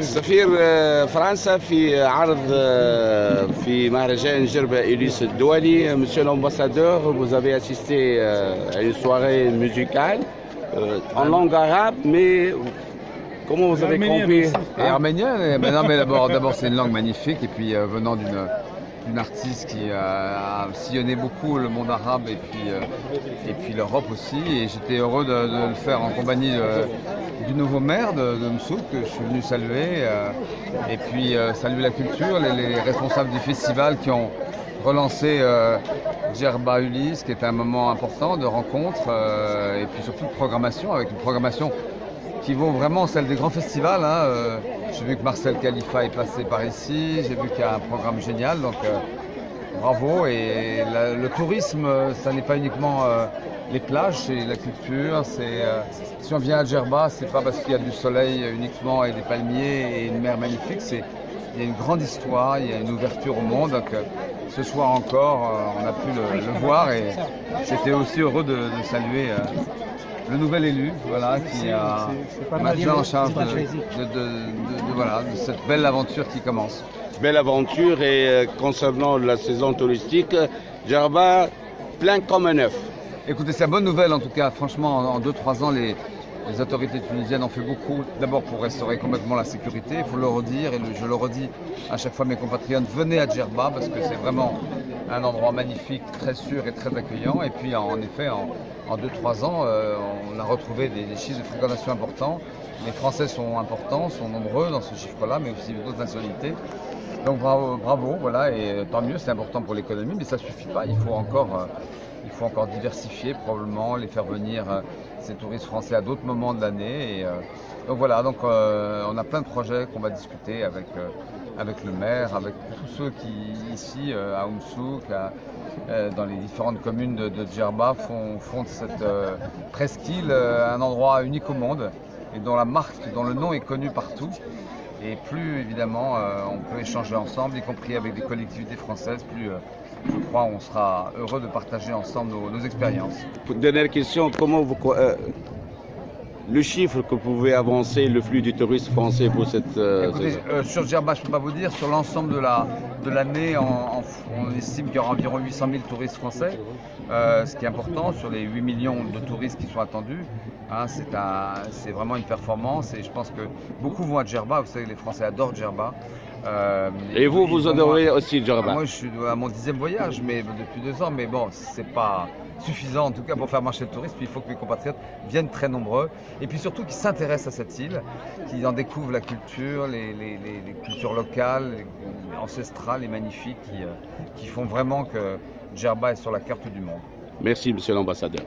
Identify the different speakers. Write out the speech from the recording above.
Speaker 1: سفير فرنسا في عرض في مهرجان جربة إليس الدولي. Monsieur l'ambassadeur, vous avez assisté à une soirée musicale en langue arabe, mais comment vous avez compris?
Speaker 2: Et arménien, non, mais d'abord c'est une langue magnifique, et puis venant d'une artiste qui a sillonné beaucoup le monde arabe et puis l'Europe aussi, et j'étais heureux de le faire en compagnie du nouveau maire de Msouk, que je suis venu saluer, et puis saluer la culture, les responsables du festival qui ont relancé Djerba Ulysse, qui est un moment important de rencontre, et puis surtout de programmation, avec une programmation qui vaut vraiment celle des grands festivals. J'ai vu que Marcel Khalifa est passé par ici, j'ai vu qu'il y a un programme génial, donc bravo. Et le tourisme, ça n'est pas uniquement les plages, c'est la culture. Si on vient à Djerba, c'est pas parce qu'il y a du soleil uniquement et des palmiers et une mer magnifique, il y a une grande histoire, il y a une ouverture au monde. Donc, ce soir encore, on a pu le voir, et j'étais aussi heureux de saluer le nouvel élu, voilà, qui a maintenant en charge de cette belle aventure qui commence.
Speaker 1: Belle aventure, et concernant la saison touristique, Djerba plein comme un œuf.
Speaker 2: Écoutez, c'est une bonne nouvelle en tout cas. Franchement, en 2-3 ans, les autorités tunisiennes ont fait beaucoup, d'abord pour restaurer complètement la sécurité, il faut le redire, et je le redis à chaque fois, mes compatriotes, venez à Djerba, parce que c'est vraiment un endroit magnifique, très sûr et très accueillant. Et puis en effet, en 2-3 ans, on a retrouvé des chiffres de fréquentation importants. Les Français sont importants, sont nombreux dans ce chiffre-là, mais aussi d'autres nationalités. Donc bravo, voilà, et tant mieux, c'est important pour l'économie, mais ça ne suffit pas, il faut encore diversifier, probablement, les faire venir, ces touristes français, à d'autres moments de l'année. Et donc voilà, on a plein de projets qu'on va discuter avec le maire, avec tous ceux qui, ici, à Msouk, dans les différentes communes de Djerba, font de cette presqu'île un endroit unique au monde, et dont la marque, dont le nom est connu partout. Et plus évidemment on peut échanger ensemble, y compris avec des collectivités françaises, plus je crois on sera heureux de partager ensemble nos expériences.
Speaker 1: Dernière question, comment le chiffre que vous pouvez avancer, le flux du tourisme français pour cette
Speaker 2: Écoutez, sur Djerba, je ne peux pas vous dire. Sur l'ensemble de l'année, on estime qu'il y aura environ 800 000 touristes français, ce qui est important sur les 8 millions de touristes qui sont attendus. C'est vraiment une performance, et je pense que beaucoup vont à Djerba. Vous savez, les Français adorent Djerba.
Speaker 1: Et vous adorez aussi Djerba?
Speaker 2: Moi, je suis à mon 10e voyage, mais depuis 2 ans. Mais bon, c'est pas suffisant en tout cas pour faire marcher le tourisme. Il faut que mes compatriotes viennent très nombreux, et puis surtout qu'ils s'intéressent à cette île, qu'ils en découvrent la culture, les cultures locales, ancestrales et magnifiques, qui font vraiment que Djerba est sur la carte du monde.
Speaker 1: Merci, monsieur l'ambassadeur.